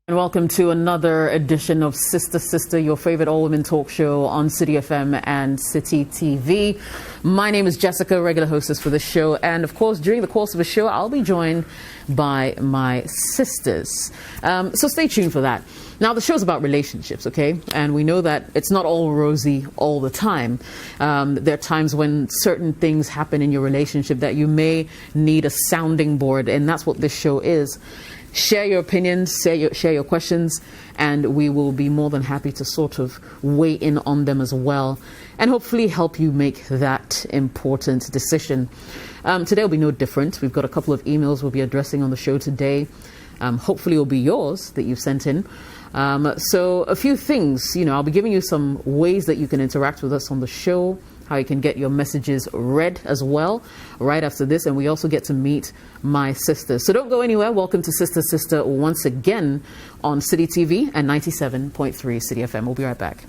And welcome to another edition of Sister Sister, your favorite all-women talk show on Citi FM and Citi TV. My name is Jessica, regular hostess for the show. And of course, during the course of the show, I'll be joined by my sisters. So stay tuned for that. Now, the show's about relationships, okay? And we know that it's not all rosy all the time. There are times when certain things happen in your relationship that you may need a sounding board, and that's what this show is. Share your opinions, share your questions, and we will be more than happy to sort of weigh in on them as well, and hopefully help you make that important decision. Today will be no different. We've got a couple of emails we'll be addressing on the show today. Hopefully it'll be yours that you've sent in. So a few things, I'll be giving you some ways that you can interact with us on the show, how you can get your messages read as well right after this, and we also get to meet my sisters. So don't go anywhere. Welcome to Sister Sister once again on Citi TV and 97.3 Citi FM. We'll be right back.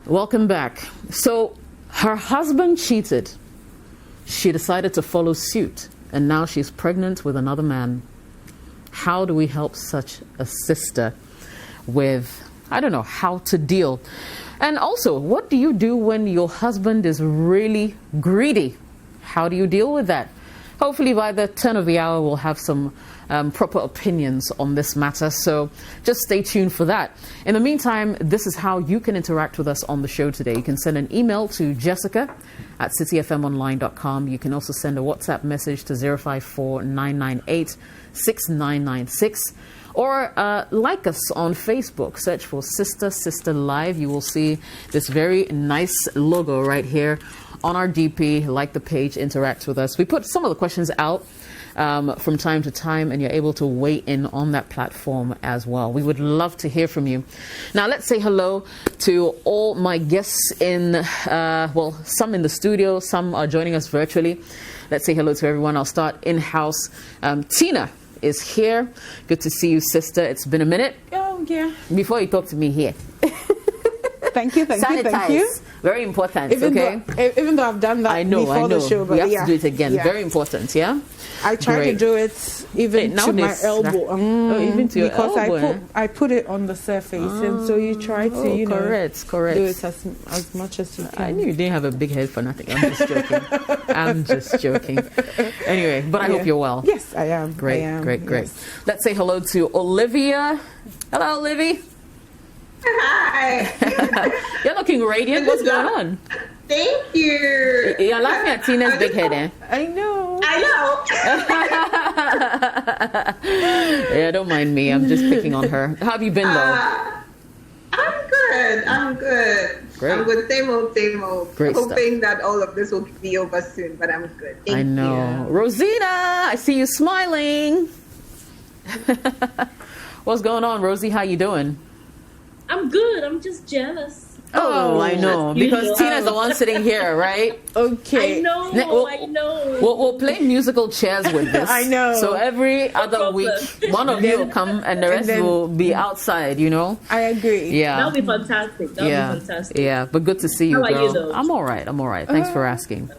Welcome back. So her husband cheated. She decided to follow suit, and now she's pregnant with another man. How do we help such a sister with, how to deal? And also, what do you do when your husband is really greedy? How do you deal with that? Hopefully by the turn of the hour, we'll have some proper opinions on this matter. So just stay tuned for that. In the meantime, this is how you can interact with us on the show today. You can send an email to jessica@citifmonline.com. You can also send a WhatsApp message to 054-998-6996. Or like us on Facebook. Search for Sister Sister Live. You will see this very nice logo right here on our DP. Like the page, interact with us. We put some of the questions out from time to time, and you're able to weigh in on that platform as well. We would love to hear from you. Now, let's say hello to all my guests in, some in the studio, some are joining us virtually. Let's say hello to everyone. I'll start in-house. Tina is here. Good to see you, sister. It's been a minute. Oh, yeah. Before you talk to me here. Thank you. Very important, even though I've done that before the show. But we have to do it again. Yeah. Very important, yeah? I try to do it even to my elbow. Even to your elbow. Because I put it on the surface, and so you try to, correct. do it as much as you can. I knew you didn't have a big head for nothing. I'm just joking. Anyway, but I hope you're well. Yes, I am. Great. Yes. Let's say hello to Olivia. Hello, Olivia. Hi. You're looking radiant. What's going on? Thank you. You're laughing at Tina's big head, eh? I know. Yeah, don't mind me. I'm just picking on her. How have you been, though? I'm good. Great. I'm good. Same old. Great Hoping that all of this will be over soon, but I'm good. Thank I know. You. Rosina, I see you smiling. What's going on, Rosie? How you doing? I'm good. I'm just jealous. Oh, I know. Because Tina's the one sitting here, right? Okay. I know. We'll play musical chairs with this. I know. So every other week, one of you will come and the rest will be outside, I agree. Yeah. That'll be fantastic. Yeah, but good to see you, How girl. are you, though? I'm all right. Thanks for asking.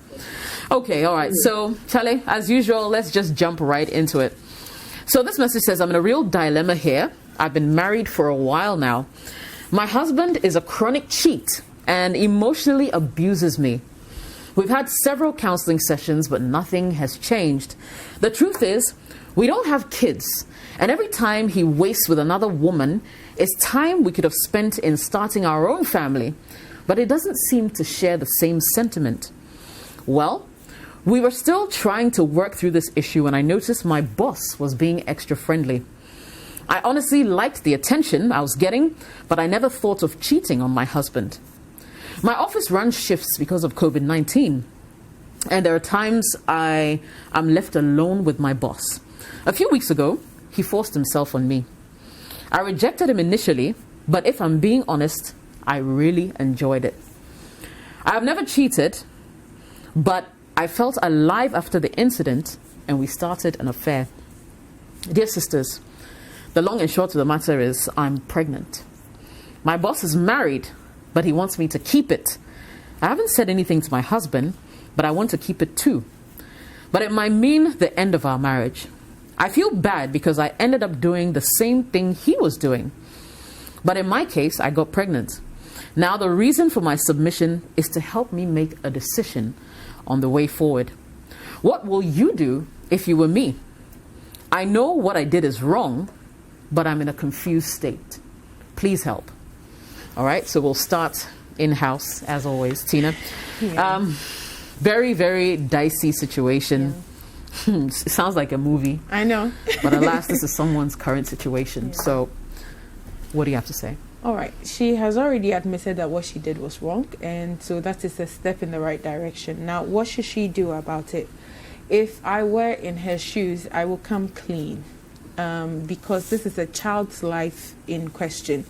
Okay, all right. So, Charlie, as usual, let's just jump right into it. So this message says, I'm in a real dilemma here. I've been married for a while now. My husband is a chronic cheat and emotionally abuses me. We've had several counseling sessions, but nothing has changed. The truth is, we don't have kids, and every time he wastes with another woman, it's time we could have spent in starting our own family, but it doesn't seem to share the same sentiment. Well, we were still trying to work through this issue when I noticed my boss was being extra friendly. I honestly liked the attention I was getting, but I never thought of cheating on my husband. My office runs shifts because of COVID-19, and there are times I am left alone with my boss. A few weeks ago, he forced himself on me. I rejected him initially, but if I'm being honest, I really enjoyed it. I have never cheated, but I felt alive after the incident, and we started an affair. Dear sisters, the long and short of the matter is I'm pregnant. My boss is married, but he wants me to keep it. I haven't said anything to my husband, but I want to keep it too. But it might mean the end of our marriage. I feel bad because I ended up doing the same thing he was doing. But in my case, I got pregnant. Now the reason for my submission is to help me make a decision on the way forward. What will you do if you were me? I know what I did is wrong, but I'm in a confused state. Please help. All right, so we'll start in-house, as always. Tina. Yeah. Very, very dicey situation. Yeah. It sounds like a movie. I know. But alas, this is someone's current situation. Yeah. So what do you have to say? All right. She has already admitted that what she did was wrong. And so that is a step in the right direction. Now, what should she do about it? If I were in her shoes, I will come clean. Because this is a child's life in question.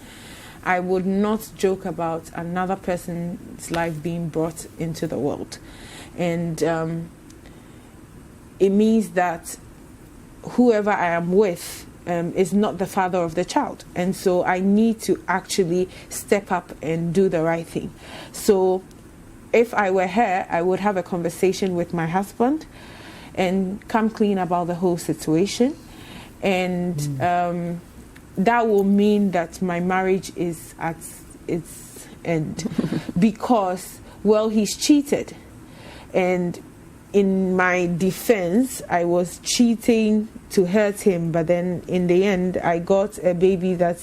I would not joke about another person's life being brought into the world. And it means that whoever I am with is not the father of the child. And so I need to actually step up and do the right thing. So if I were her, I would have a conversation with my husband and come clean about the whole situation. And that will mean that my marriage is at its end because, well, he's cheated. And in my defense, I was cheating to hurt him, but then in the end, I got a baby that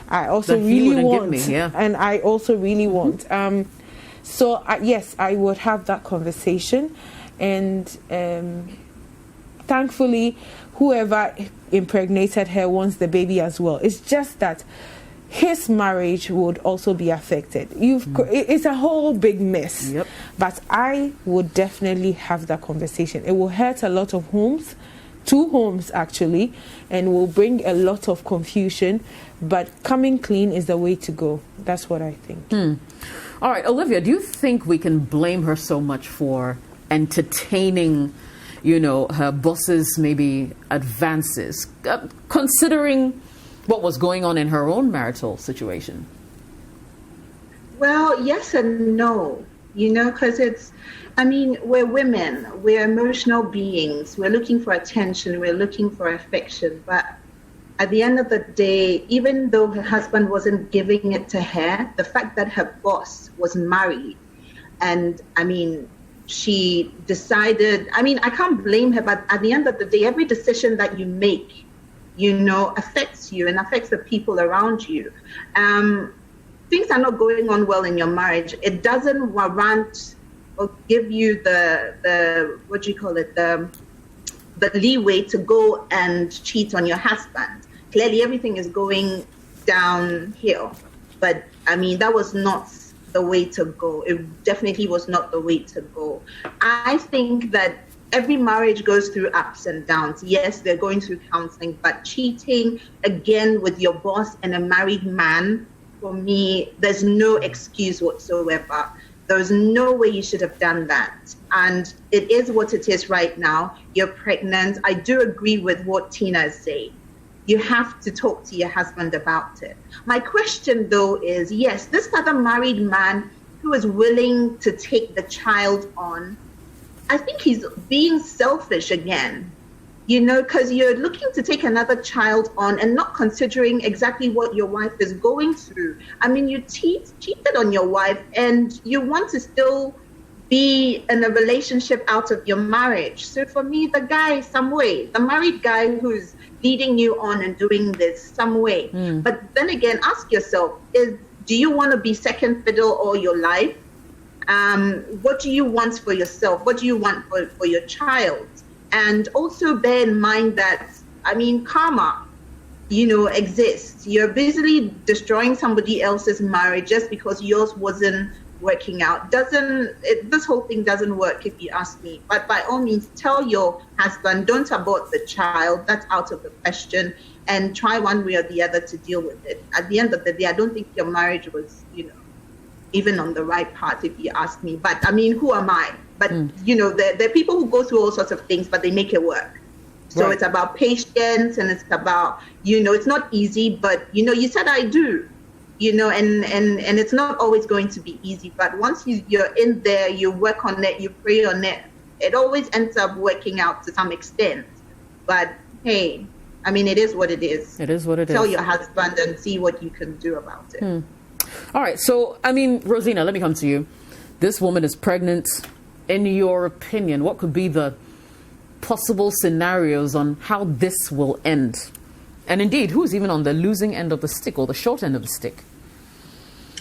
I also really want. And I also really want. So, yes, I would have that conversation. And thankfully, whoever impregnated her wants the baby as well. It's just that his marriage would also be affected. It's a whole big mess. Yep. But I would definitely have that conversation. It will hurt a lot of homes, 2 homes actually, and will bring a lot of confusion. But coming clean is the way to go. That's what I think. All right, Olivia, do you think we can blame her so much for entertaining, her boss's maybe advances, considering what was going on in her own marital situation? Well, yes and no, because we're women, we're emotional beings, we're looking for attention, we're looking for affection. But at the end of the day, even though her husband wasn't giving it to her, the fact that her boss was married and, she decided, I can't blame her, but at the end of the day, every decision that you make, affects you and affects the people around you. Things are not going on well in your marriage. It doesn't warrant or give you the leeway to go and cheat on your husband. Clearly, everything is going downhill. But, that was not the way to go. It definitely was not the way to go. I think that every marriage goes through ups and downs. Yes, they're going through counseling, but cheating again with your boss and a married man, for me, there's no excuse whatsoever. There's no way you should have done that. And it is what it is right now. You're pregnant. I do agree with what Tina is saying. You have to talk to your husband about it. My question, though, is, yes, this other married man who is willing to take the child on, I think he's being selfish again, because you're looking to take another child on and not considering exactly what your wife is going through. You cheated on your wife and you want to still be in a relationship out of your marriage. So for me, the guy, some way, the married guy who's leading you on and doing this, some way. But then again, ask yourself, do you want to be second fiddle all your life? What do you want for yourself? What do you want for your child? And also bear in mind that, karma, exists. You're busily destroying somebody else's marriage just because yours wasn't working out. This whole thing doesn't work, if you ask me. But by all means, tell your husband, don't abort the child. That's out of the question. And try one way or the other to deal with it. At the end of the day, I don't think your marriage was, even on the right path, if you ask me. But who am I? But, there are people who go through all sorts of things, but they make it work. So Right. it's about patience, and it's about, it's not easy, but, you said I do, and it's not always going to be easy. But once you're in there, you work on it, you pray on it, it always ends up working out to some extent. But hey, I mean, it is what it is. It is what it is. Tell your husband and see what you can do about it. All right. So, I mean, Rosina, let me come to you. This woman is pregnant. In your opinion, what could be the possible scenarios on how this will end? And indeed, who's even on the losing end of the stick or the short end of the stick?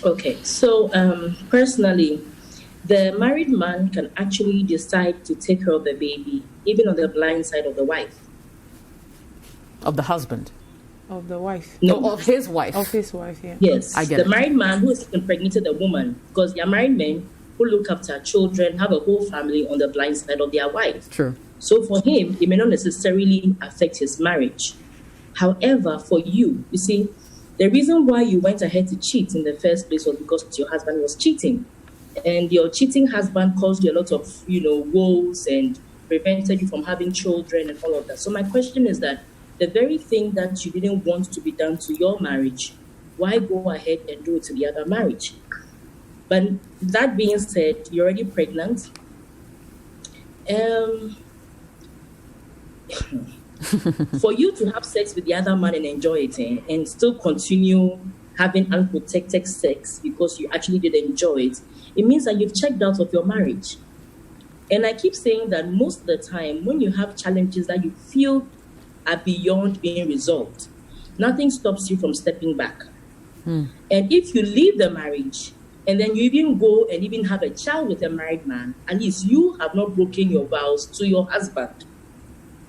Okay, so personally, the married man can actually decide to take care of the baby, even on the blind side of the wife. Of the husband? Of the wife. No. Oh, of his wife? Of his wife, yeah. Yes, I get the it. married man who has impregnated the woman, because they are married men who look after children, have a whole family on the blind side of their wife. True. So for him, it may not necessarily affect his marriage. However, for you, you see, the reason why you went ahead to cheat in the first place was because your husband was cheating. And your cheating husband caused you a lot of, woes and prevented you from having children and all of that. So my question is that the very thing that you didn't want to be done to your marriage, why go ahead and do it to the other marriage? But that being said, you're already pregnant. For you to have sex with the other man and enjoy it and still continue having unprotected sex because you actually did enjoy it, it means that you've checked out of your marriage. And I keep saying that most of the time, when you have challenges that you feel are beyond being resolved, nothing stops you from stepping back. And if you leave the marriage and then you even go and even have a child with a married man, at least you have not broken your vows to your husband.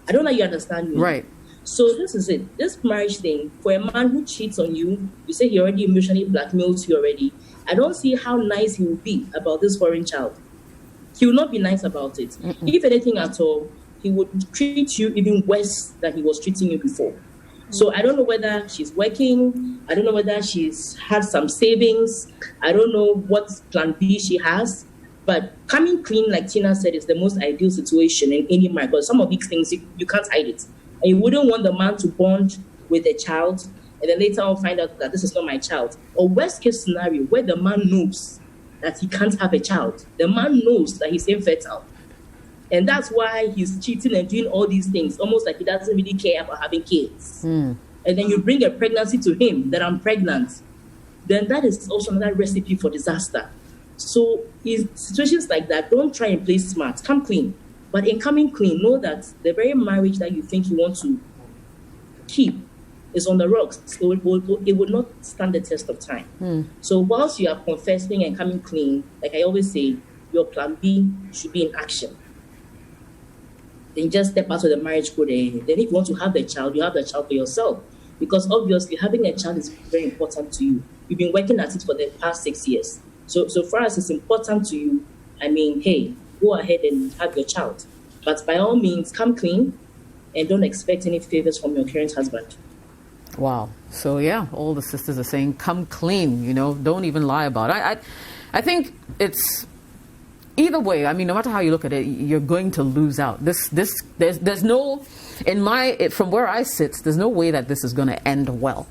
I don't know if you understand me. Right. So this is it. This marriage thing, for a man who cheats on you, you say he already emotionally blackmailed you already. I don't see how nice he will be about this foreign child. He will not be nice about it. If anything at all, he would treat you even worse than he was treating you before. So I don't know whether she's working. I don't know whether she's had some savings. I don't know what plan B she has. But coming clean, like Tina said, is the most ideal situation in any marriage. Because some of these things, you can't hide it. And you wouldn't want the man to bond with a child and then later on find out that this is not my child. Or worst case scenario, where the man knows that he can't have a child. The man knows that he's infertile. And that's why he's cheating and doing all these things, almost like he doesn't really care about having kids. And then you bring a pregnancy to him, that I'm pregnant. Then that is also another recipe for disaster. So in situations like that, don't try and play smart. Come clean. But in coming clean, know that the very marriage that you think you want to keep is on the rocks. It will not stand the test of time. So whilst you are confessing and coming clean, like I always say, your plan B should be in action. Then just step out of the marriage code. Then if you want to have a child, you have the child for yourself. Because obviously having a child is very important to you. You've been working at it for the past 6 years. So far as it's important to you, I mean, hey, go ahead and have your child. But by all means, come clean and don't expect any favors from your current husband. Wow. So yeah, all the sisters are saying, come clean, don't even lie about it. I think it's either way. I mean, no matter how you look at it, you're going to lose out. There's no, from where I sit, there's no way that this is going to end well.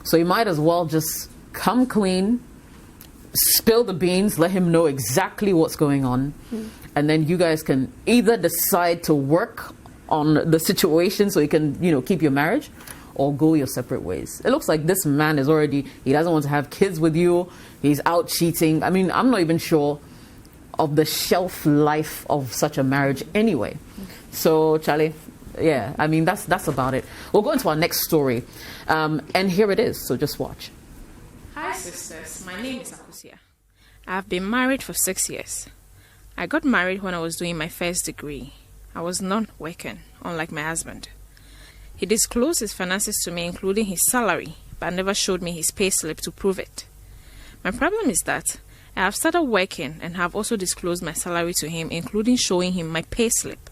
So you might as well just come clean, spill the beans, let him know exactly what's going on. And then you guys can either decide to work on the situation so you can, keep your marriage, or go your separate ways. It looks like this man is he doesn't want to have kids with you. He's out cheating. I mean, I'm not even sure of the shelf life of such a marriage anyway. So, Charlie, yeah, I mean, that's about it. We'll go into our next story. And here it is, so just watch. Hi sisters, my name is Akusia. I've been married for 6 years. I got married when I was doing my first degree. I was not working, unlike my husband. He disclosed his finances to me, including his salary, but never showed me his pay slip to prove it. My problem is that I have started working and have also disclosed my salary to him, including showing him my pay slip.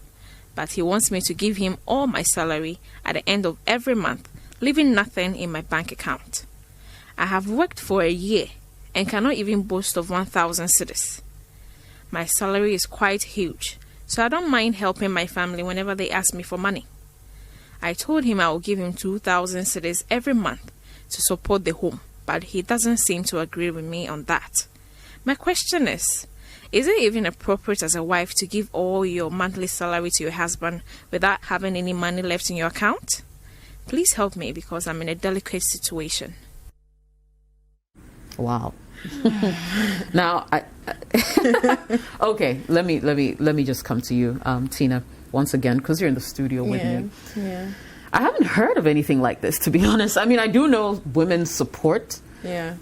But he wants me to give him all my salary at the end of every month, leaving nothing in my bank account. I have worked for a year and cannot even boast of 1,000 cedis. My salary is quite huge, so I don't mind helping my family whenever they ask me for money. I told him I will give him 2,000 cedis every month to support the home, but he doesn't seem to agree with me on that. My question is it even appropriate as a wife to give all your monthly salary to your husband without having any money left in your account? Please help me because I'm in a delicate situation. Wow. Now, okay, let me just come to you, Tina, once again, because you're in the studio with me. Yeah. I haven't heard of anything like this, to be honest. I mean, I do know women's support. Yeah.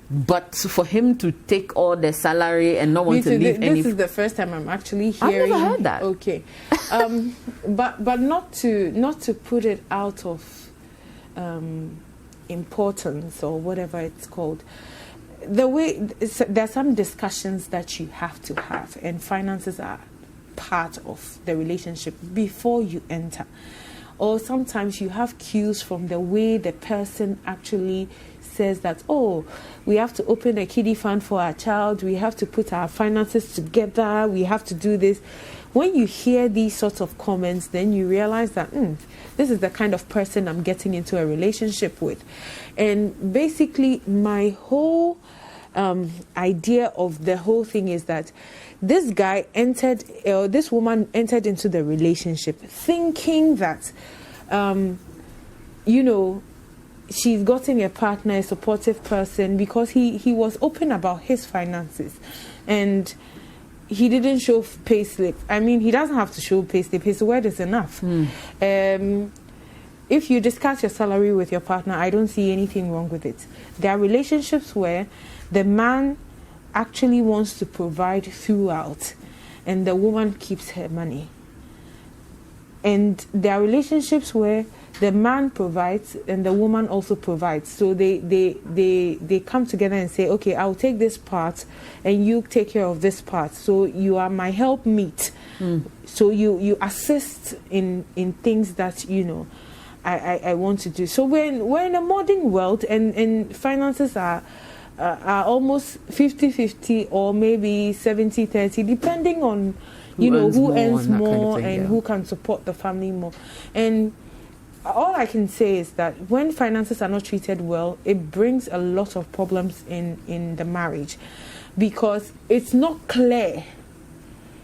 But for him to take all their salary and not want to leave any... This is the first time I'm actually hearing... I've never heard that. Okay. But not to put it out of importance or whatever it's called. There's some discussions that you have to have, and finances are part of the relationship before you enter. Or sometimes you have cues from the way the person actually says that, oh, we have to open a kiddie fund for our child, we have to put our finances together, we have to do this. When you hear these sorts of comments, then you realize that this is the kind of person I'm getting into a relationship with. And basically, my whole idea of the whole thing is that this woman entered into the relationship thinking that, she's gotten a partner, a supportive person, because he was open about his finances. And he didn't show payslip. I mean, he doesn't have to show payslip. His word is enough. If you discuss your salary with your partner, I don't see anything wrong with it. There are relationships where the man actually wants to provide throughout, and the woman keeps her money. And there are relationships where the man provides and the woman also provides. So they come together and say, okay, I'll take this part and you take care of this part. So you are my helpmeet. So you assist in things that, I want to do. So we're in a modern world, and finances are almost 50-50 or maybe 70-30, depending on who earns more and who can support the family more. And all I can say is that when finances are not treated well, it brings a lot of problems in the marriage, because it's not clear.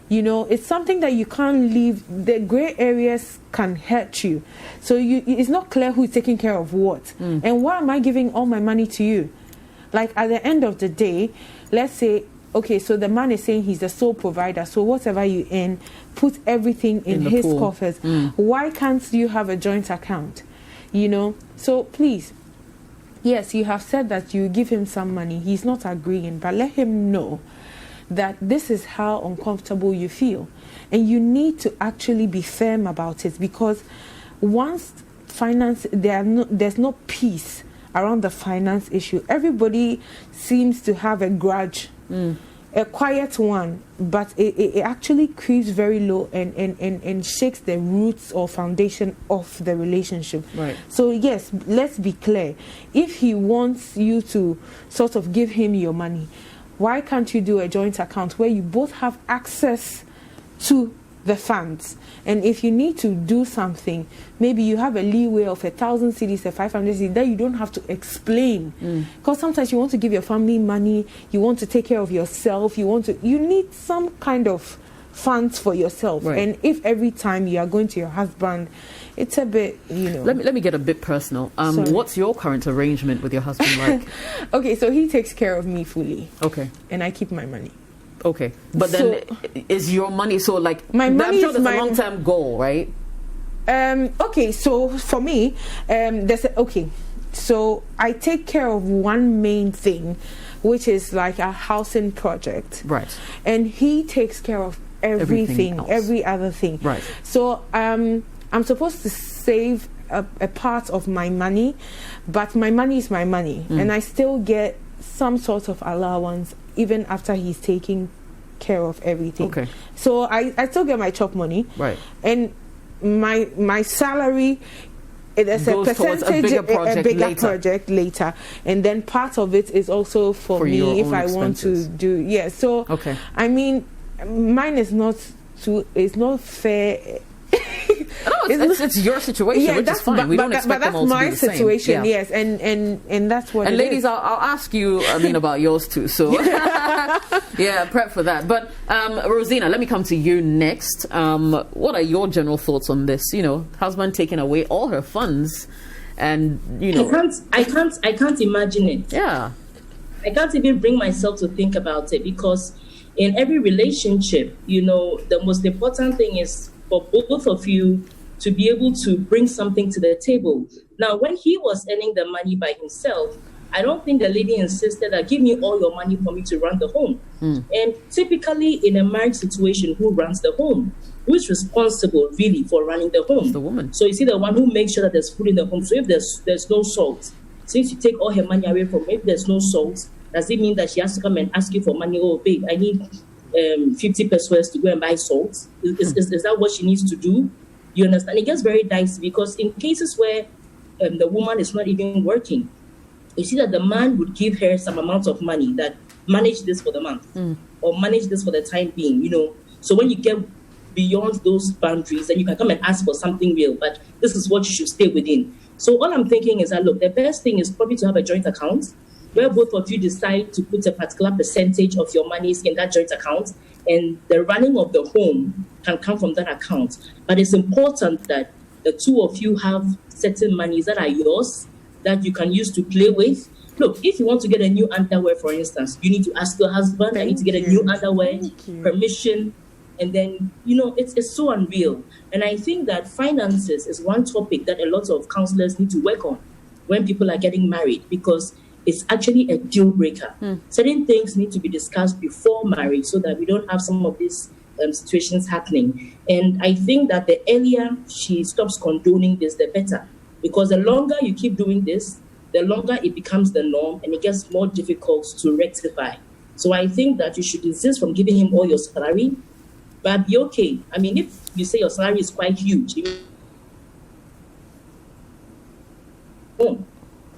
It's something that you can't leave. The gray areas can hurt you. So it's not clear who's taking care of what. And why am I giving all my money to you? Like, at the end of the day, let's say, okay, so the man is saying he's the sole provider, so whatever you earn, put everything in his coffers. Why can't you have a joint account? So please, yes, you have said that you give him some money. He's not agreeing, but let him know that this is how uncomfortable you feel. And you need to actually be firm about it, because once there's no peace around the finance issue. Everybody seems to have a grudge, a quiet one, but it actually creeps very low and shakes the roots or foundation of the relationship. Right. So yes, let's be clear. If he wants you to sort of give him your money, why can't you do a joint account where you both have access to the funds? And if you need to do something, maybe you have a leeway of 1,000 cedis, 500 cedis, that you don't have to explain. Because sometimes you want to give your family money, you want to take care of yourself, you need some kind of funds for yourself. Right. And if every time you are going to your husband, it's a bit, Let me get a bit personal. What's your current arrangement with your husband like? Okay, so he takes care of me fully. Okay. And I keep my money. Okay, but then is your money my money? I'm sure there's a long-term goal, right? Okay, so for me, so I take care of one main thing, which is like a housing project, right? And he takes care of everything every other thing, right? So I'm supposed to save a part of my money, but my money is my money, and I still get some sort of allowance even after he's taking care of everything. Okay. So I still get my chop money. Right. And my salary, there's a percentage, a bigger project later. And then part of it is also for me if I want to do. Yeah. So, okay. I mean, mine is not fair. Oh, it's your situation, which is fine. We don't expect them all to be the same. But that's my situation, yes, and that's what. And ladies, I'll ask you, about yours too. So yeah, prep for that. But Rosina, let me come to you next. What are your general thoughts on this? Husband taking away all her funds, and I can't imagine it. Yeah, I can't even bring myself to think about it, because in every relationship, the most important thing is for both of you to be able to bring something to the table. Now, when he was earning the money by himself, I don't think the lady insisted that give me all your money for me to run the home. And typically in a marriage situation, who runs the home? Who is responsible really for running the home? It's the woman. So you see, the one who makes sure that there's food in the home. So if there's no salt, since you take all her money away from her, if there's no salt, does it mean that she has to come and ask you for money? Oh, babe, I need 50 pesos to go and buy salt. Is that what she needs to do? You understand? It gets very dicey, because in cases where the woman is not even working, you see that the man would give her some amount of money that manage this for the month or manage this for the time being, So when you get beyond those boundaries, then you can come and ask for something real, but this is what you should stay within. So all I'm thinking is that, look, the best thing is probably to have a joint account where both of you decide to put a particular percentage of your monies in that joint account, and the running of the home can come from that account. But it's important that the two of you have certain monies that are yours that you can use to play with. Look, if you want to get a new underwear, for instance, you need to ask your husband, I need to get a new underwear, permission, and then, it's so unreal. And I think that finances is one topic that a lot of counselors need to work on when people are getting married, because it's actually a deal breaker. Certain things need to be discussed before marriage so that we don't have some of these situations happening. And I think that the earlier she stops condoning this, the better. Because the longer you keep doing this, the longer it becomes the norm and it gets more difficult to rectify. So I think that you should desist from giving him all your salary, but be okay. I mean, if you say your salary is quite huge,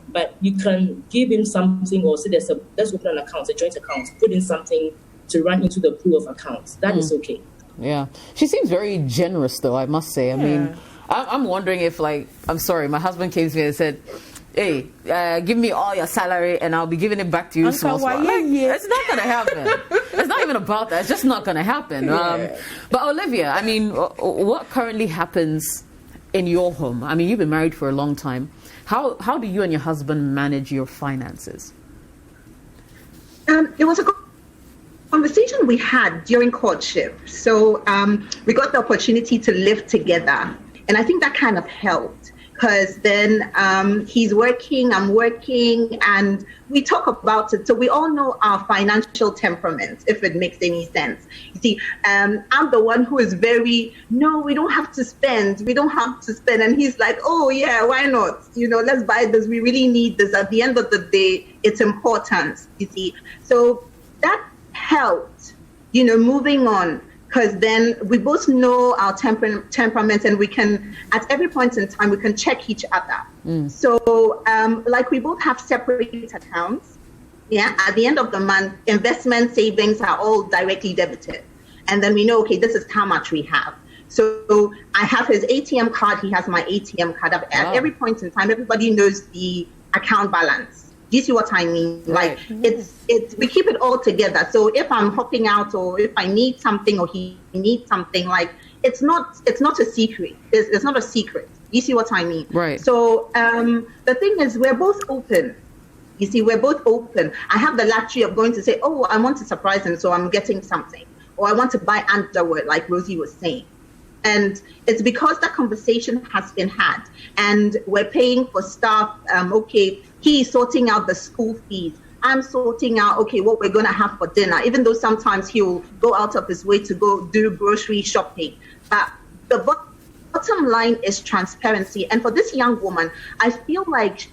but you can give him something, or say let's open an account, a joint account, put in something to run into the pool of accounts. That is okay. Yeah. She seems very generous, though, I must say. I mean, I'm wondering if, I'm sorry, my husband came to me and said, hey, give me all your salary and I'll be giving it back to you small. It's not going to happen. It's not even about that. It's just not going to happen. But Olivia, I mean, what currently happens in your home? I mean, you've been married for a long time. How do you and your husband manage your finances? It was a conversation we had during courtship. So we got the opportunity to live together. And I think that kind of helped, because then he's working, I'm working, and we talk about it. So we all know our financial temperament, if it makes any sense. You see, I'm the one who is no, we don't have to spend. And he's like, oh, yeah, why not? Let's buy this. We really need this. At the end of the day, it's important, you see. So that helped, moving on. Because then we both know our temperament, and we can, at every point in time, we can check each other. So, we both have separate accounts. Yeah, at the end of the month, investment savings are all directly debited. And then we know, okay, this is how much we have. So I have his ATM card, he has my ATM card. At every point in time, everybody knows the account balance. Do you see what I mean? Right. It's we keep it all together. So if I'm hopping out, or if I need something, or he needs something, it's not a secret. It's not a secret. You see what I mean? Right. So the thing is, we're both open. You see, we're both open. I have the luxury of going to say, oh, I want to surprise him, so I'm getting something, or I want to buy underwear, like Rosie was saying. And it's because that conversation has been had, and we're paying for stuff. Okay, he's sorting out the school fees. I'm sorting out, okay, what we're going to have for dinner, even though sometimes he'll go out of his way to go do grocery shopping. But the bottom line is transparency. And for this young woman, I feel like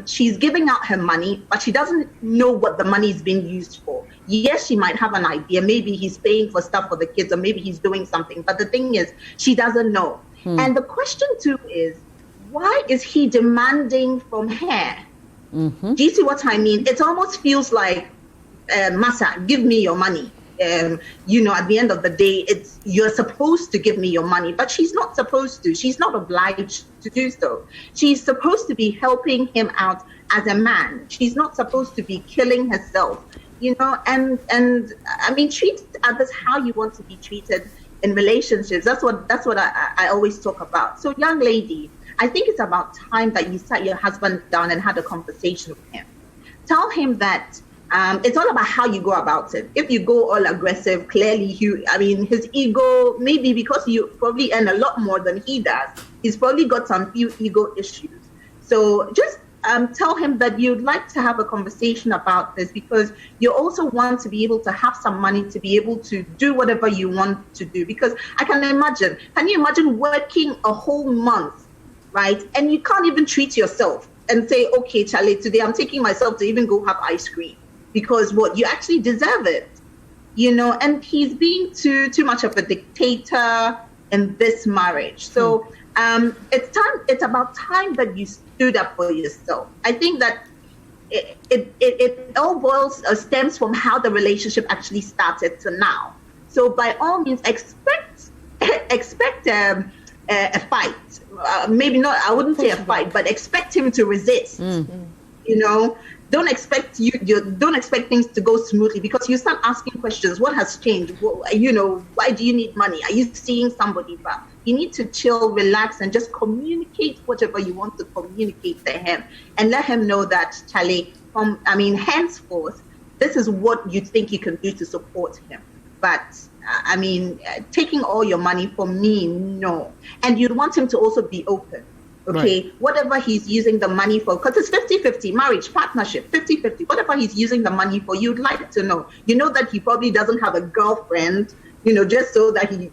she's giving out her money, but she doesn't know what the money is being used for. Yes, she might have an idea. Maybe he's paying for stuff for the kids, or maybe he's doing something. But the thing is, she doesn't know. And the question too is, why is he demanding from her? Do you see what I mean? It almost feels like, Massa, give me your money. At the end of the day, you're supposed to give me your money, but she's not supposed to. She's not obliged to do so. She's supposed to be helping him out as a man. She's not supposed to be killing herself, and I mean, treat others how you want to be treated in relationships. That's what I always talk about. So, young lady, I think it's about time that you sat your husband down and had a conversation with him. Tell him that it's all about how you go about it. If you go all aggressive, clearly, his ego, maybe because you probably earn a lot more than he does, he's probably got some few ego issues. So just tell him that you'd like to have a conversation about this, because you also want to be able to have some money to be able to do whatever you want to do. Because can you imagine working a whole month, right? And you can't even treat yourself and say, okay, Charlie, today I'm taking myself to even go have ice cream. Because you actually deserve it, and he's being too much of a dictator in this marriage. So it's about time that you stood up for yourself. I think that it all stems from how the relationship actually started to now. So by all means, expect a fight. Maybe not, I wouldn't say a fight, but expect him to resist. Don't expect things to go smoothly, because you start asking questions. What has changed? Why do you need money? Are you seeing somebody? But you need to chill, relax, and just communicate whatever you want to communicate to him, and let him know that, Charlie, henceforth, this is what you think you can do to support him. But taking all your money for me, no. And you'd want him to also be open. Okay, right. Whatever he's using the money for, because it's 50-50, marriage, partnership, 50-50, whatever he's using the money for, you'd like to know. That he probably doesn't have a girlfriend, just so that he,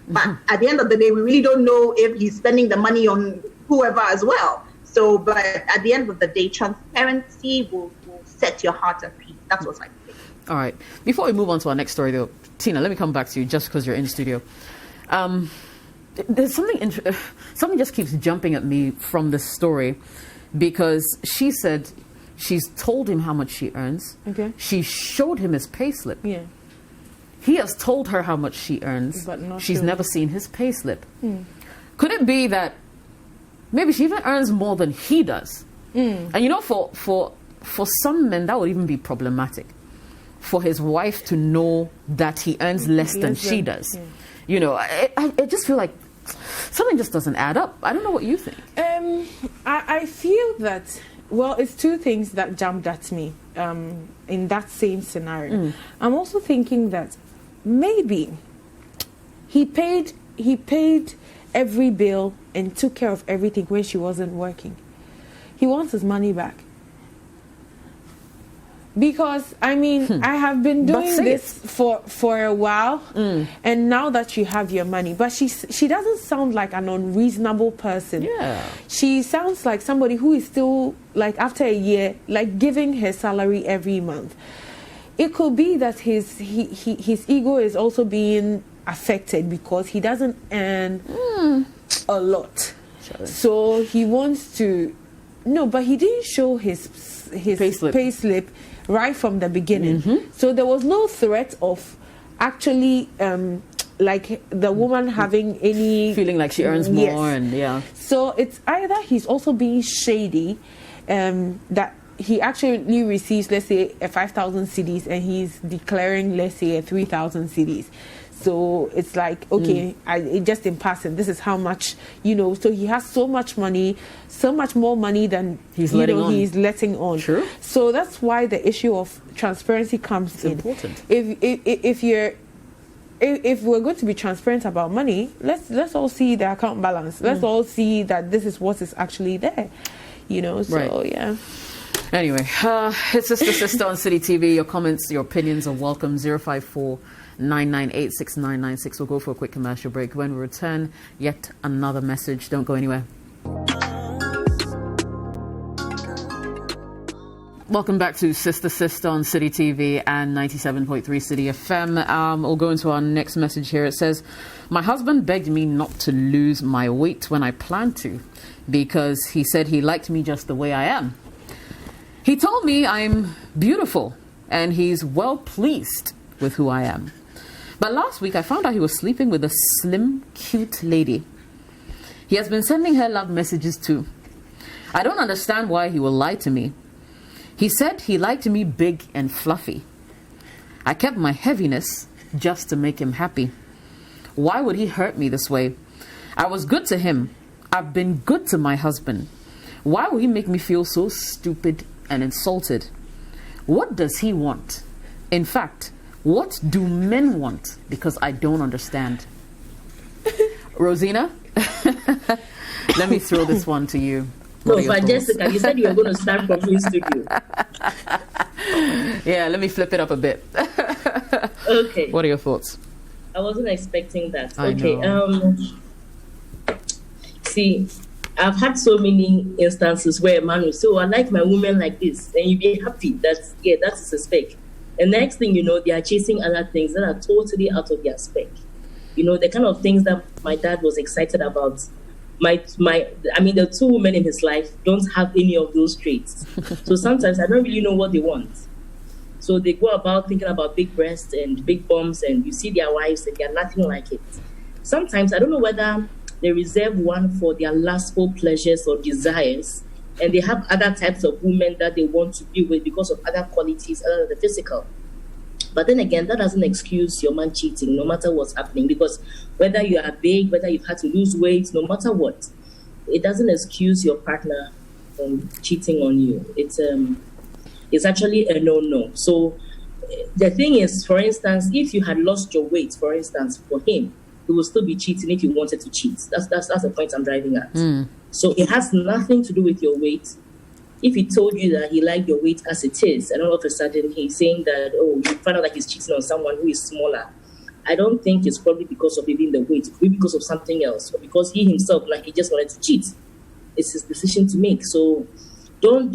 but at the end of the day, we really don't know if he's spending the money on whoever as well. So, but at the end of the day, transparency will set your heart at peace. That's what I think. All right. Before we move on to our next story, though, Tina, let me come back to you just because you're in the studio. There's something just keeps jumping at me from this story, because she said she's told him how much she earns. Okay. She showed him his payslip. Yeah. He has told her how much she earns. But she's never seen his payslip. Could it be that maybe she even earns more than he does? And for some men that would even be problematic, for his wife to know that he earns less than she does. Yeah. I just feel like something just doesn't add up. I don't know what you think. I feel that, it's two things that jumped at me in that same scenario. I'm also thinking that maybe he paid every bill and took care of everything when she wasn't working. He wants his money back. Because I have been doing this for a while, and now that you have your money, but she doesn't sound like an unreasonable person. Yeah, she sounds like somebody who is still, like, after a year, like, giving her salary every month. It could be that his ego is also being affected because he doesn't earn a lot, so he wants to. No, but he didn't show his payslip right from the beginning. So there was no threat of actually like the woman having any feeling like she earns more. And yeah, so it's either he's also being shady, that he actually receives, let's say, a 5,000 cedis and he's declaring, let's say, a 3,000 cedis. So it's like, okay, it just in passing, this is how much, so he has so much money, so much more money than he's letting on. True. So that's why the issue of transparency comes in. Important. If we're going to be transparent about money, let's all see the account balance. Let's all see that this is what is actually there. So right. Yeah. Anyway, it's Sister on Citi TV. Your comments, your opinions are welcome. 054-998-6996. We'll go for a quick commercial break. When we return, yet another message. Don't go anywhere. Welcome back to Sister on Citi TV and 97.3 Citi FM. We'll go into our next message here. It says, my husband begged me not to lose my weight when I planned to, because he said he liked me just the way I am. He told me I'm beautiful and he's well pleased. with who I am. But last week, I found out he was sleeping with a slim, cute lady. He has been sending her love messages too. I don't understand why he will lie to me. He said he liked me big and fluffy. I kept my heaviness just to make him happy. Why would he hurt me this way? I was good to him. I've been good to my husband. Why would he make me feel so stupid and insulted? What does he want? In fact, what do men want? Because I don't understand. Rosina, let me throw this one to you. No, but Jessica, you said you were going to start from the studio. Yeah, let me flip it up a bit. Okay. What are your thoughts? I wasn't expecting that. I Okay. know. See, I've had so many instances where a man will say, "Oh, I like my woman like this," and you be happy. That's a spec. And next thing you know, they are chasing other things that are totally out of their spec. You know, the kind of things that my dad was excited about. The two women in his life don't have any of those traits. So sometimes I don't really know what they want. So they go about thinking about big breasts and big bums, and you see their wives and they're nothing like it. Sometimes I don't know whether they reserve one for their lustful pleasures or desires, and they have other types of women that they want to be with because of other qualities other than the physical. But then again, that doesn't excuse your man cheating, no matter what's happening, because whether you are big, whether you've had to lose weight, no matter what, it doesn't excuse your partner from cheating on you. It's actually a no-no. So the thing is, for instance, if you had lost your weight, for instance, for him, he will still be cheating if you wanted to cheat. That's the point I'm driving at. So it has nothing to do with your weight. If he told you that he liked your weight as it is, and all of a sudden he's saying that, oh, you find out that he's cheating on someone who is smaller, I don't think it's probably because of even the weight. It could be because of something else, or because he himself, he just wanted to cheat. It's his decision to make. So don't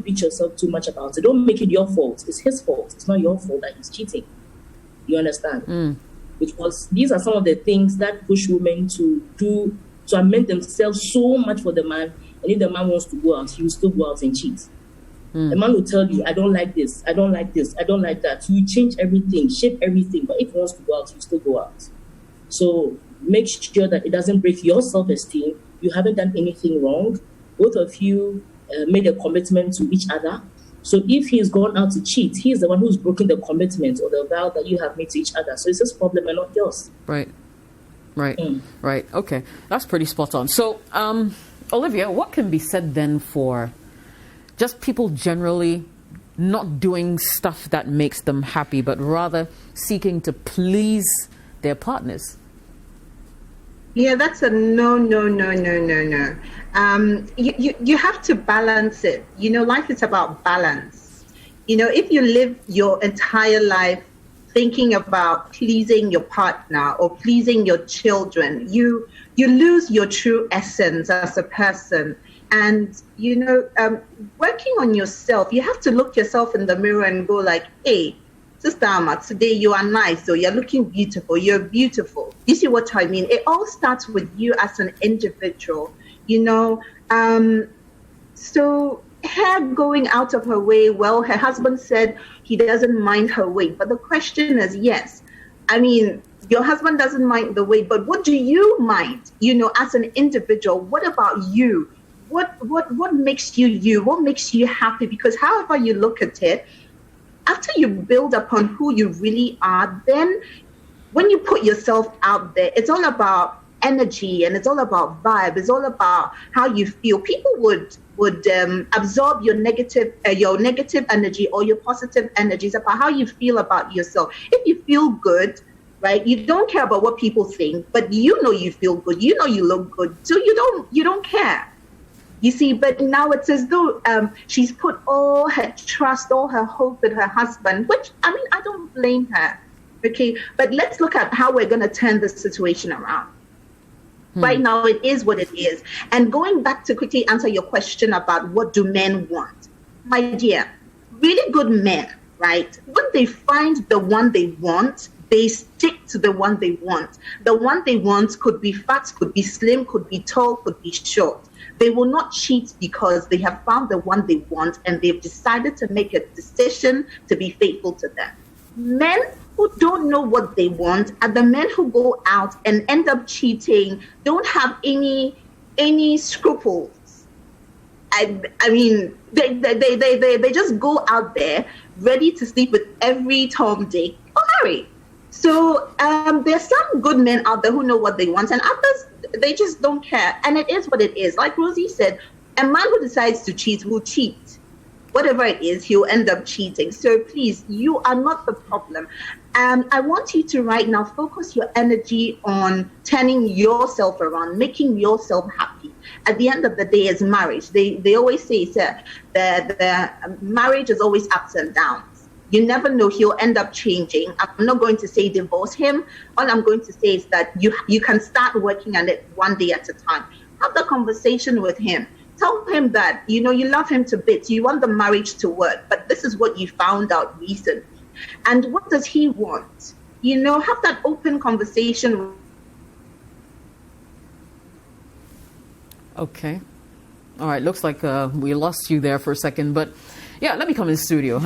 beat yourself too much about it. Don't make it your fault. It's his fault. It's not your fault that he's cheating. You understand? Because these are some of the things that push women to amend themselves so much for the man. And if the man wants to go out, he will still go out and cheat. The man will tell you, I don't like this, I don't like this, I don't like that. You change everything, shape everything, but if he wants to go out, you still go out. So make sure that it doesn't break your self-esteem. You haven't done anything wrong. Both of you made a commitment to each other. So if he's gone out to cheat, he's the one who's broken the commitment or the vow that you have made to each other. So it's his problem and not yours. Right. Okay, that's pretty spot on. So, Olivia, what can be said then for just people generally not doing stuff that makes them happy, but rather seeking to please their partners? Yeah, that's a no. You have to balance it. You know, life is about balance. You know, if you live your entire life thinking about pleasing your partner or pleasing your children, you lose your true essence as a person. And, you know, working on yourself, you have to look yourself in the mirror and go like, hey, Sister Amma, today you are nice, so you're looking beautiful, you're beautiful. You see what I mean? It all starts with you as an individual, you know. So her going out of her way, well, her husband said he doesn't mind her weight. But the question is, yes, I mean, your husband doesn't mind the weight, but what do you mind, you know, as an individual? What about you? What makes you you? What makes you happy? Because however you look at it, after you build upon who you really are, then when you put yourself out there, it's all about energy and it's all about vibe. It's all about how you feel. People would absorb your negative energy or your positive energies about how you feel about yourself. If you feel good, right, you don't care about what people think, but you know you feel good. You know you look good, so you don't care. You see, but now it's as though she's put all her trust, all her hope in her husband, which, I mean, I don't blame her, okay? But let's look at how we're going to turn this situation around. Right now, it is what it is. And going back to quickly answer your question about what do men want. My dear, really good men, right? When they find the one they want, they stick to the one they want. The one they want could be fat, could be slim, could be tall, could be short. They will not cheat because they have found the one they want and they've decided to make a decision to be faithful to them. men who don't know what they want are the men who go out and end up cheating, don't have any scruples. I mean, they just go out there ready to sleep with every Tom, Dick, or Harry. So there's some good men out there who know what they want, and others, they just don't care. And it is what it is. Like Rosie said, a man who decides to cheat will cheat. Whatever it is, he'll end up cheating. So please, you are not the problem. I want you to right now focus your energy on turning yourself around, making yourself happy. At the end of the day, is marriage. They always say that the marriage is always ups and downs. You never know, he'll end up changing. I'm not going to say divorce him. All I'm going to say is that you can start working on it one day at a time. Have the conversation with him. Tell him that, you love him to bits. You want the marriage to work, but this is what you found out recently. And what does he want? Have that open conversation. Okay. All right. Looks like we lost you there for a second, but yeah, let me come in the studio.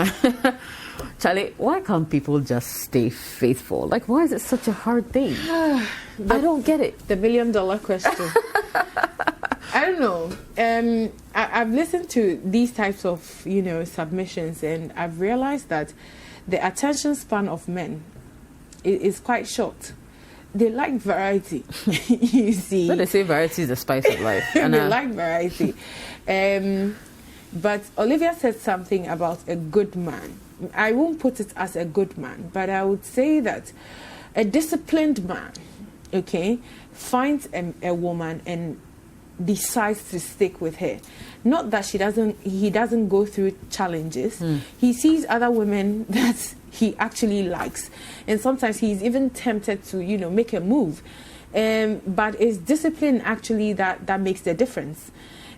Charlie, why can't people just stay faithful? Like, why is it such a hard thing? I don't get it. The $1 million question. I don't know. I've listened to these types of, submissions, and I've realized that the attention span of men is quite short. They like variety, you see. But they say variety is the spice of life. And they like variety. But Olivia said something about a good man. I won't put it as a good man, but I would say that a disciplined man, finds a woman and decides to stick with her. Not that he doesn't go through challenges. He sees other women that he actually likes, and sometimes he's even tempted to make a move, but it's discipline actually that makes the difference.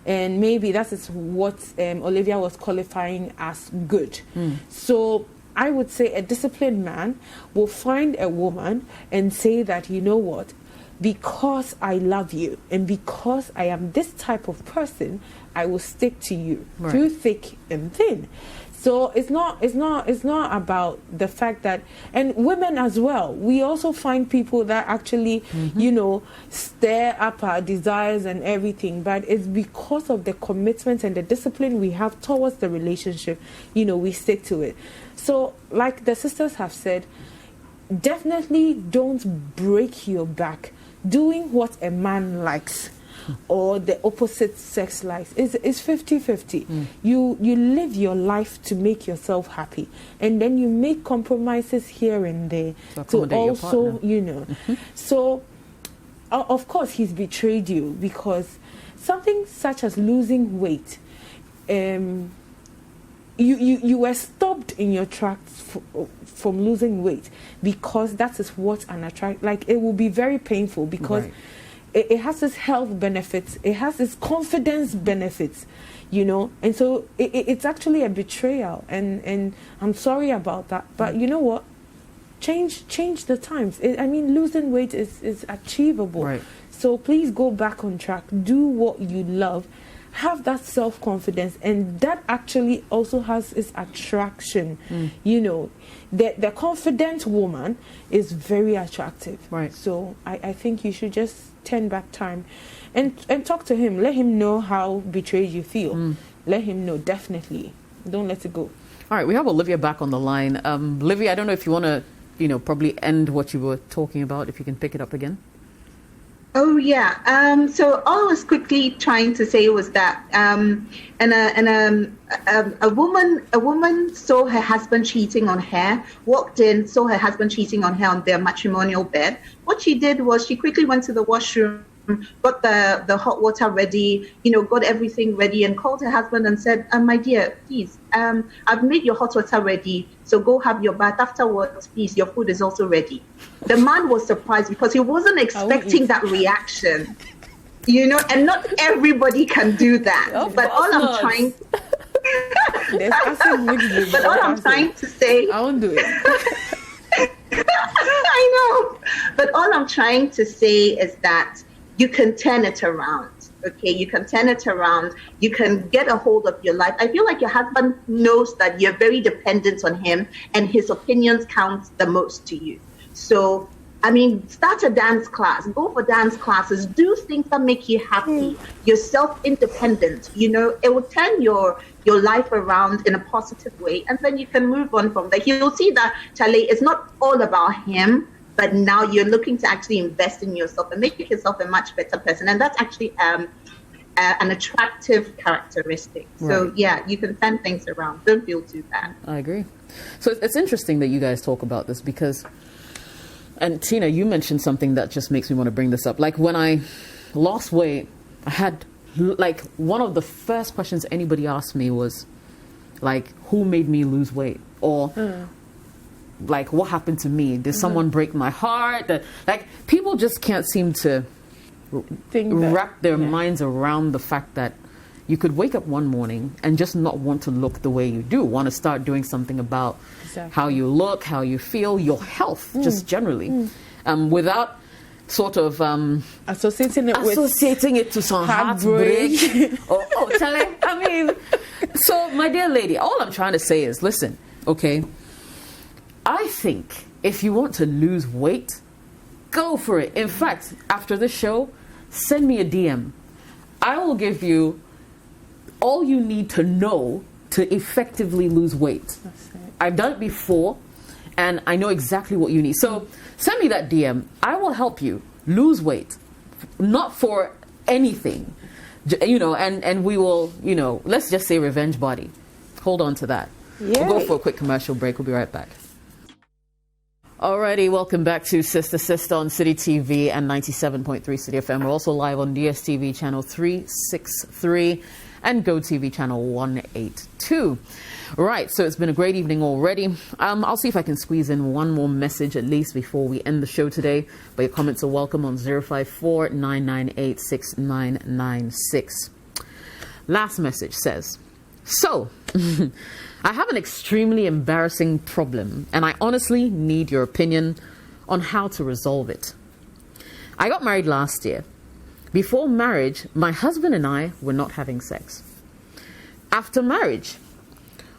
And maybe that is what Olivia was qualifying as good. So I would say a disciplined man will find a woman and say that, what, because I love you and because I am this type of person, I will stick to you through thick and thin. So it's not about the fact that, and women as well, we also find people that actually, stir up our desires and everything, but it's because of the commitment and the discipline we have towards the relationship, we stick to it. So like the sisters have said, definitely don't break your back doing what a man likes or the opposite sex likes. It's 50-50. You live your life to make yourself happy, and then you make compromises here and there to also, So, of course, he's betrayed you because something such as losing weight, you were stopped in your tracks from losing weight because that is what an attract. Like, it will be very painful because. Right. It has its health benefits. It has its confidence benefits, and so it's actually a betrayal. And I'm sorry about that. But you know what? Change the times. Losing weight is achievable. Right. So please go back on track. Do what you love. Have that self-confidence, and that actually also has its attraction. The confident woman is very attractive. Right. So I think you should just turn back time and talk to him. Let him know how betrayed you feel. Let him know, definitely. Don't let it go. All right, we have Olivia back on the line. Olivia, I don't know if you want to, probably end what you were talking about, if you can pick it up again. Oh yeah. So all I was quickly trying to say was that, a woman saw her husband cheating on her, walked in, saw her husband cheating on her on their matrimonial bed. What she did was she quickly went to the washroom, got the hot water ready, got everything ready, and called her husband and said, my dear, please, I've made your hot water ready, so go have your bath. Afterwards, please, your food is also ready. The man was surprised because he wasn't expecting that reaction, and not everybody can do that. But all I'm trying but all I'm trying to say, I won't do it. I know. But all I'm trying to say is that you can turn it around. Okay, you can turn it around. You can get a hold of your life. I feel like your husband knows that you're very dependent on him and his opinions count the most to you. So, I mean, start a dance class, go for dance classes, do things that make you happy. You're self-independent, you know, it will turn your life around in a positive way, and then you can move on from there. He'll see that, Charlie, it's not all about him, but now you're looking to actually invest in yourself and make yourself a much better person. And that's actually an attractive characteristic. So, yeah, you can turn things around. Don't feel too bad. I agree. So it's interesting that you guys talk about this because, and Tina, you mentioned something that just makes me want to bring this up. Like when I lost weight, I had, like, one of the first questions anybody asked me was, like, who made me lose weight? Or... like, what happened to me? Did someone break my heart? Like, people just can't seem to wrap their minds around the fact that you could wake up one morning and just not want to look the way you do, want to start doing something about how you look, how you feel, your health, just generally, without sort of associating it to some heartbreak. Charlie, I mean, so my dear lady, all I'm trying to say is, listen, okay, I think if you want to lose weight, go for it. In fact, after this show, send me a DM. I will give you all you need to know to effectively lose weight. I've done it before, and I know exactly what you need. So send me that DM. I will help you lose weight, not for anything, you know, and we will, you know, let's just say revenge body. Hold on to that. We'll go for a quick commercial break. We'll be right back. Alrighty, welcome back to Sister Sister on Citi TV and 97.3 Citi FM. We're also live on DSTV channel 363 and GoTV channel 182. Right, so it's been a great evening already. I'll see if I can squeeze in one more message at least before we end the show today. But your comments are welcome on 054 998 6996. Last message says, so... I have an extremely embarrassing problem, and I honestly need your opinion on how to resolve it. I got married last year. Before marriage, my husband and I were not having sex. After marriage,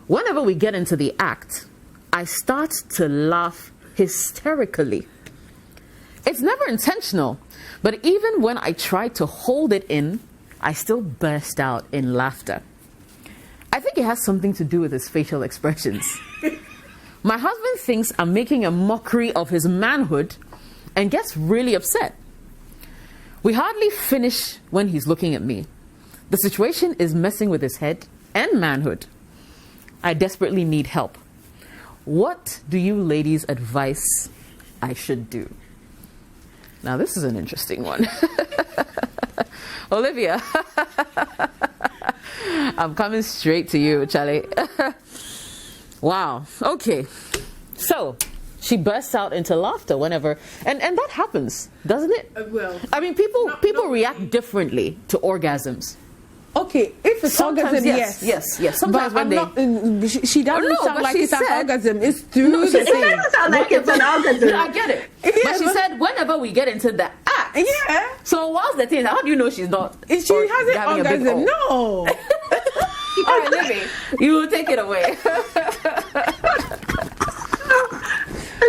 whenever we get into the act, I start to laugh hysterically. It's never intentional, but even when I try to hold it in, I still burst out in laughter. I think it has something to do with his facial expressions. My husband thinks I'm making a mockery of his manhood and gets really upset. We hardly finish when he's looking at me. The situation is messing with his head and manhood. I desperately need help. What do you ladies advise I should do? Now, this is an interesting one. Olivia. I'm coming straight to you, Charlie. Wow. Okay. So she bursts out into laughter whenever, and that happens, doesn't it? Well, I mean, people react differently to orgasms. Okay, if it's Sometimes, orgasm, yes. Sometimes but she doesn't sound like it's an orgasm. It's through the It doesn't sound like it's an orgasm. I get it. But she said whenever we get into the act. Yeah. So what's the thing? How do you know she's not? She hasn't having a big orgasm. O? No. All right, Libby, you will take it away.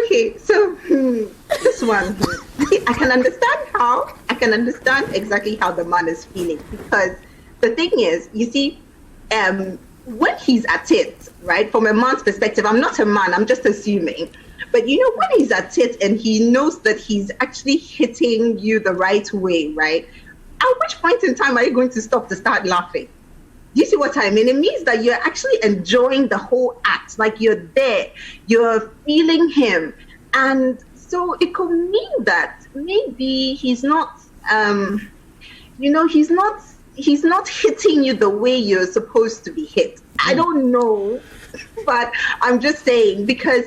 Okay, so this one, I can understand exactly how the man is feeling, because the thing is, you see, when he's at it, right, from a man's perspective, I'm not a man, I'm just assuming, but you know, when he's at it and he knows that he's actually hitting you the right way, right, at which point in time are you going to stop to start laughing? Do you see what I mean? It means that you're actually enjoying the whole act, like you're there, you're feeling him. And so it could mean that maybe he's not, he's not hitting you the way you're supposed to be hit. I don't know, but I'm just saying, because,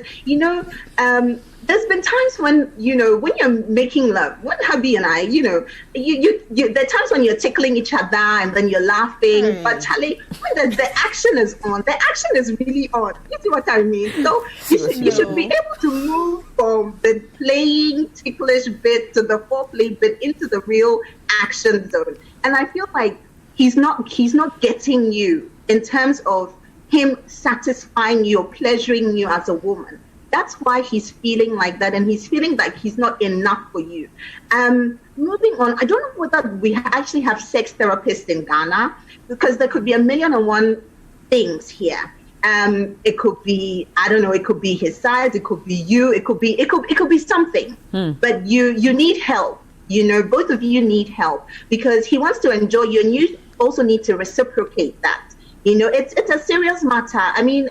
there's been times when, when you're making love, when hubby and I, there are times when you're tickling each other and then you're laughing. But Charlie, when the action is on, the action is really on. You see what I mean? So you should be able to move from the playing ticklish bit to the foreplay bit into the real action zone. And I feel like he's not getting you in terms of him satisfying you or pleasuring you as a woman. That's why he's feeling like that, and he's feeling like he's not enough for you. Moving on, I don't know whether we actually have sex therapists in Ghana, because there could be 1,000,001 things here. It could be, I don't know, it could be his size, it could be you, it could be something. But you need help. Both of you need help, because he wants to enjoy you, and you also need to reciprocate that. It's a serious matter. I mean,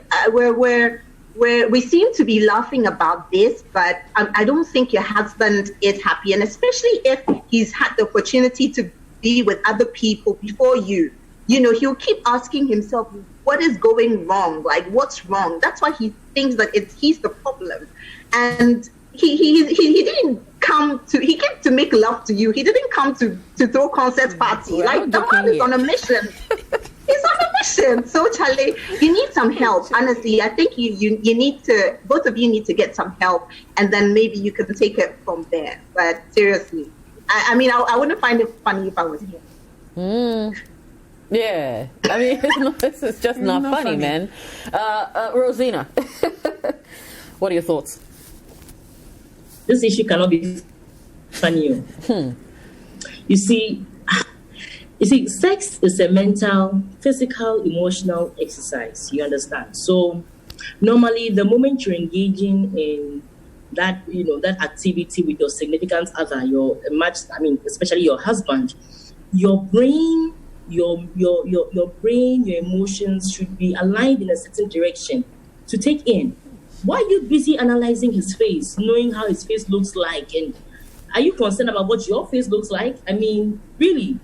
we seem to be laughing about this, but I don't think your husband is happy, and especially if he's had the opportunity to be with other people before you. He'll keep asking himself, what is going wrong? Like, what's wrong? That's why he thinks that he's the problem. And he didn't come to, he came to make love to you. He didn't come to throw concert party. Like, the man is on a mission. He's on a mission. So, Charlie, you need some help. Honestly, I think you need to, both of you need to get some help, and then maybe you can take it from there. But seriously, I mean, I wouldn't find it funny if I was him. Yeah, I mean, it's just not funny, man. Rosina, what are your thoughts? This issue cannot be funny. You see, sex is a mental, physical, emotional exercise. You understand? So, normally, the moment you're engaging in that, that activity with your significant other, especially your husband, your brain, your brain, your emotions should be aligned in a certain direction to take in. Why are you busy analyzing his face, knowing how his face looks like, and are you concerned about what your face looks like? I mean, really,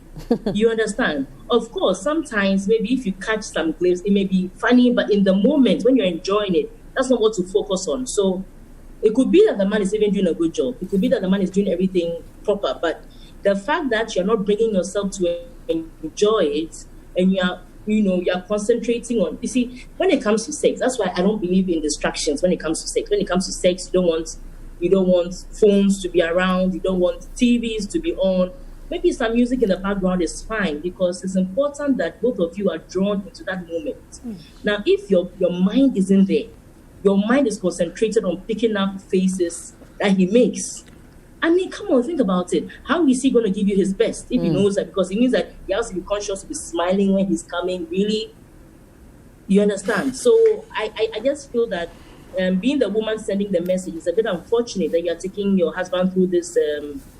you understand? Of course, sometimes maybe if you catch some glimpse, it may be funny, but in the moment when you're enjoying it, that's not what to focus on. So it could be that the man is even doing a good job. It could be that the man is doing everything proper, but the fact that you're not bringing yourself to enjoy it, and you're concentrating on, you see, when it comes to sex, that's why I don't believe in distractions. When it comes to sex, you don't want phones to be around, you don't want TVs to be on. Maybe some music in the background is fine, because it's important that both of you are drawn into that moment. Now, if your mind isn't there, your mind is concentrated on picking up faces that he makes. I mean, come on, think about it. How is he going to give you his best if he knows that? Because it means that he has to be conscious to be smiling when he's coming. Really? You understand? So I just feel that being the woman sending the message is a bit unfortunate that you're taking your husband through this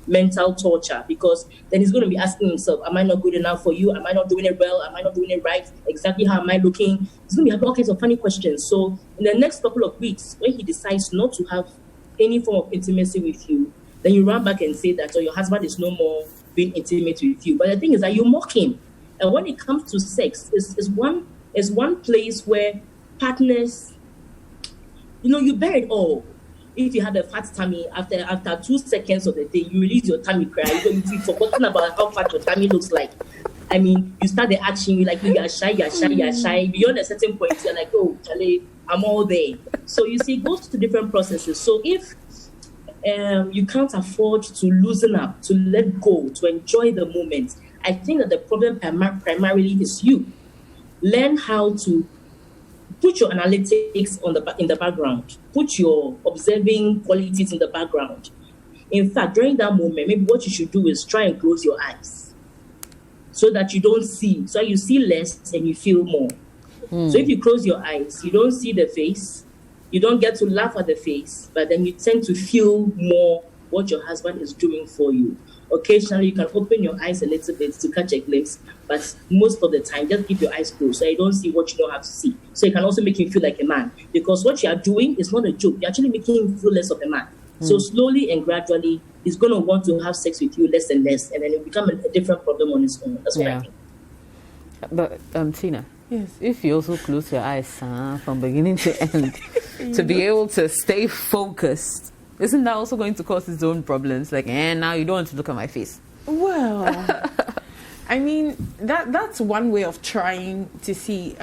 mental torture, because then he's going to be asking himself, am I not good enough for you? Am I not doing it well? Am I not doing it right? Exactly how am I looking? He's going to be having all kinds of funny questions. So in the next couple of weeks, when he decides not to have any form of intimacy with you, then you run back and say that, your husband is no more being intimate with you. But the thing is that you mock him. And when it comes to sex, it's one place where partners, you bear it all. If you have a fat tummy, after 2 seconds of the day, you release your tummy cry. You've forgotten about how fat your tummy looks like. I mean, you start the action, you're shy. Beyond a certain point, you're like, oh, Charlie, I'm all there. So you see, it goes to different processes. So if you can't afford to loosen up, to let go, to enjoy the moment, I think that the problem primarily is you. Learn how to put your analytics in the background. Put your observing qualities in the background. In fact, during that moment, maybe what you should do is try and close your eyes so that you don't see. So you see less and you feel more. So if you close your eyes, you don't see the face. You don't get to laugh at the face, but then you tend to feel more what your husband is doing for you. Occasionally, you can open your eyes a little bit to catch a glimpse, but most of the time, just keep your eyes closed so you don't see what you don't have to see. So it can also make you feel like a man, because what you are doing is not a joke. You're actually making him feel less of a man. So slowly and gradually, he's going to want to have sex with you less and less, and then it will become a different problem on his own. That's what I think. But, Tina, yes, if you also close your eyes from beginning to end, to be able to stay focused, isn't that also going to cause its own problems? Like, now you don't want to look at my face. Well, I mean, that's one way of trying to see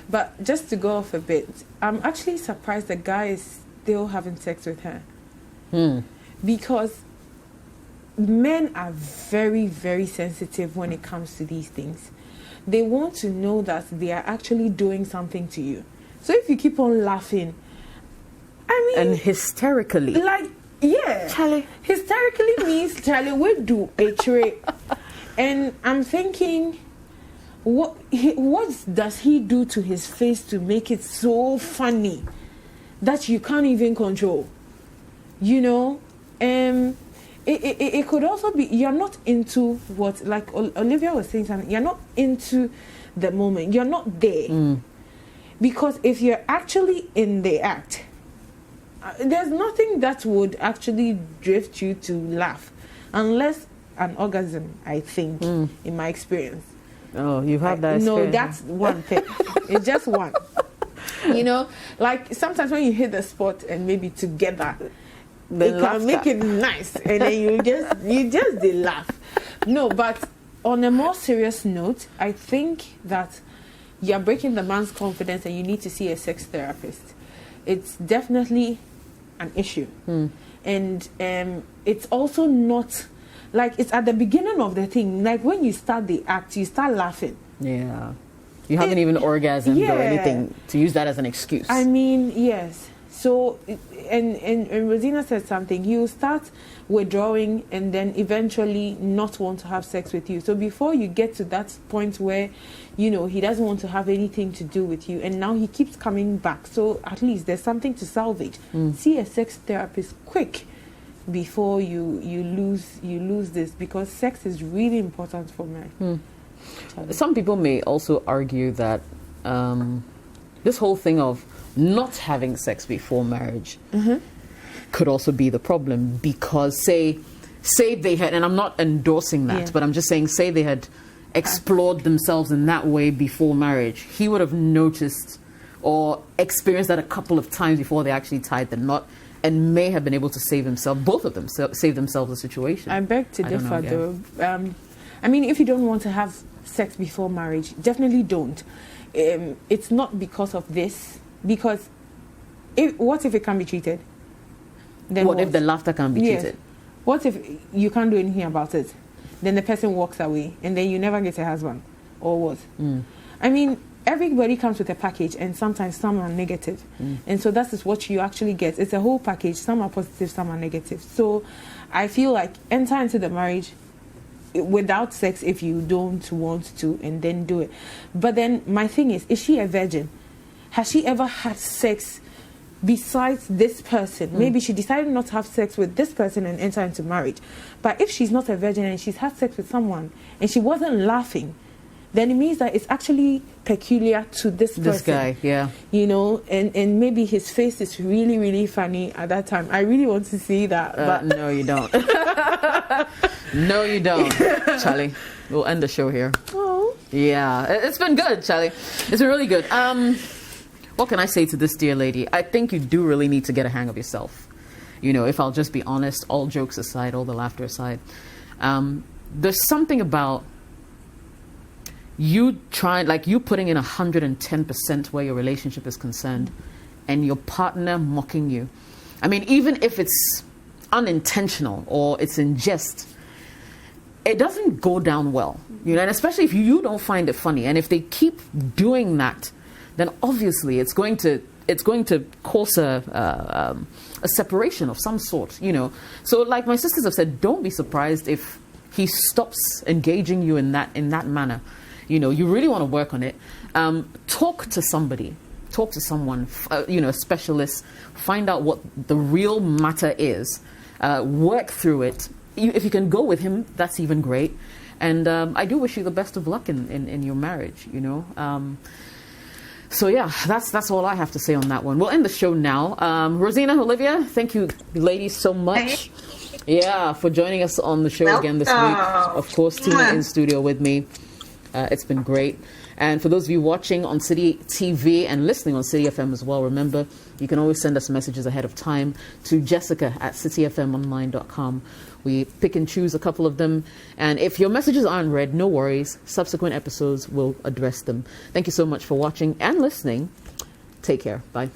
but just to go off a bit, I'm actually surprised the guy is still having sex with her. Because men are very, very sensitive when it comes to these things. They want to know that they are actually doing something to you. So if you keep on laughing, I mean, and hysterically, like, yeah, Charlie, hysterically means Charlie will do a trick. And I'm thinking, what does he do to his face to make it so funny that you can't even control? You know, it could also be you're not into what, like Olivia was saying something, you're not into the moment, you're not there. Because if you're actually in the act, there's nothing that would actually drift you to laugh, unless an orgasm, I think, in my experience. Oh, you've had that experience. No, that's one thing. It's just one. You know, like sometimes when you hit the spot and maybe together, it can make it nice, and then you just they laugh. No, but on a more serious note, I think that you're breaking the man's confidence and you need to see a sex therapist. It's definitely an issue. And it's also not, like, it's at the beginning of the thing. Like when you start the act, you start laughing. Yeah. You haven't even orgasmed or anything to use that as an excuse. I mean, yes. So, and Rosina said something. You start withdrawing and then eventually not want to have sex with you. So before you get to that point where, you know, he doesn't want to have anything to do with you, and now he keeps coming back. So at least there's something to salvage. See a sex therapist quick before you lose this, because sex is really important for men. Some people may also argue that this whole thing of not having sex before marriage could also be the problem, because say they had, and I'm not endorsing that, but I'm just saying, say they had explored themselves in that way before marriage, he would have noticed or experienced that a couple of times before they actually tied the knot, and may have been able to save both of them save themselves the situation. I beg to differ, though. I mean, if you don't want to have sex before marriage, definitely don't. It's not because of this, because what if it can be treated? Then what if the laughter can be treated? What if you can't do anything about it? Then the person walks away and then you never get a husband, or what? I mean, everybody comes with a package, and sometimes some are negative. And so that is what you actually get. It's a whole package. Some are positive, some are negative. So I feel like enter into the marriage without sex if you don't want to, and then do it. But then my thing is she a virgin? Has she ever had sex besides this person? Maybe she decided not to have sex with this person and enter into marriage. But if she's not a virgin and she's had sex with someone and she wasn't laughing, then it means that it's actually peculiar to this person. This guy, yeah. You know, and maybe his face is really, really funny at that time. I really want to see that. But no, you don't. No, you don't, Charlie. We'll end the show here. Oh. Yeah, it's been good, Charlie. It's been really good. What can I say to this dear lady? I think you do really need to get a hang of yourself. You know, if I'll just be honest, all jokes aside, all the laughter aside, there's something about you putting in 110% where your relationship is concerned, and your partner mocking you. I mean, even if it's unintentional or it's in jest, it doesn't go down well, you know, and especially if you don't find it funny. And if they keep doing that, then obviously it's going to cause a separation of some sort, you know. So like my sisters have said, don't be surprised if he stops engaging you in that manner. You know, you really want to work on it. Talk to somebody. Talk to someone, you know, a specialist. Find out what the real matter is. Work through it. If you can go with him, that's even great. And I do wish you the best of luck in your marriage, you know. So yeah, that's all I have to say on that one. We'll end the show now. Rosina, Olivia, thank you ladies so much. Yeah, for joining us on the show again this week. Of course, Tina in studio with me. It's been great. And for those of you watching on Citi TV and listening on Citi FM as well, remember, you can always send us messages ahead of time to jessica@citifmonline.com. We pick and choose a couple of them. And if your messages aren't read, no worries. Subsequent episodes will address them. Thank you so much for watching and listening. Take care. Bye.